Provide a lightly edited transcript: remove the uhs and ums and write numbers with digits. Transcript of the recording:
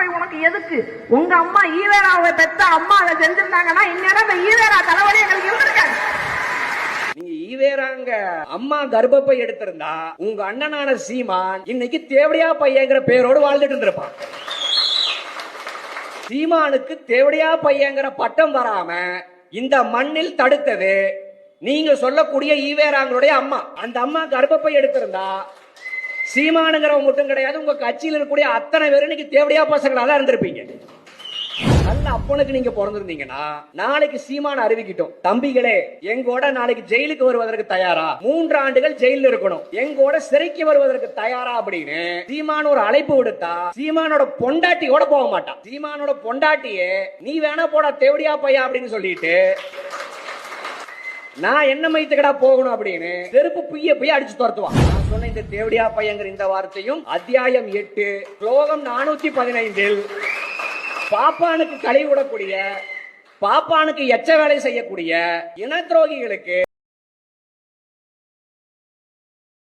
கர்ப்பப்பை உனக்கு எதுக்கு? உங்க அம்மா ஈவேராவை பெத்த அம்மா அதை செஞ்சிருந்தாங்கன்னா இந்நேரம் இந்த ஈவேரா தலைவலி எங்களுக்கு இருந்திருக்காங்க. நீங்க ஈவேராங்க அம்மா கர்ப்பப்பை எடுத்திருந்தா உங்க அண்ணனான சீமான் இன்னைக்கு தேவடியா பையங்கிற பேரோடு வாழ்ந்துட்டு இருந்திருப்பான். சீமானுக்கு தேவடியா பையங்கிற பட்டம் வராம இந்த மண்ணில் தடுத்தது நீங்க சொல்லக்கூடிய ஈவேராங்களுடைய அம்மா. அந்த அம்மா கர்ப்பப்பை எடுத்திருந்தா சீமானுங்கிறவங்க மட்டும் கிடையாது, உங்க கட்சியில் இருக்கக்கூடிய அத்தனை பேரும் இன்னைக்கு தேவடியா பசங்களா தான் இருந்திருப்பீங்க. நல்ல அப்பனுக்கு நீங்க பிறந்திருந்தீங்கன்னா நாளைக்கு சீமான அறிவிக்கிட்டோம், தம்பிகளே எங்கோட நாளைக்கு ஜெயிலுக்கு வருவதற்கு தயாரா, 3 ஆண்டுகள் ஜெயில இருக்கணும், எங்கோட சிறைக்கு வருவதற்கு தயாரா அப்படின்னு சீமான ஒரு அழைப்பு விடுத்தா சீமானோட பொண்டாட்டியோட போக மாட்டான். சீமானோட பொண்டாட்டியே நீ வேணா போடா தேவடியா பையா அப்படின்னு சொல்லிட்டு நான் என்ன மைத்துக்கடா போகணும் அப்படின்னு செருப்பு புய்ய போய் அடிச்சு துரத்துவான். நான் சொன்ன இந்த தேவடியா பையங்கிற இந்த வார்த்தையும் அத்தியாயம் 8 ஸ்லோகம் 415 பாப்பானுக்கு கழி விடக்கூடிய, பாப்பானுக்கு எச்ச வேலை செய்யக்கூடிய இன துரோகிகளுக்கு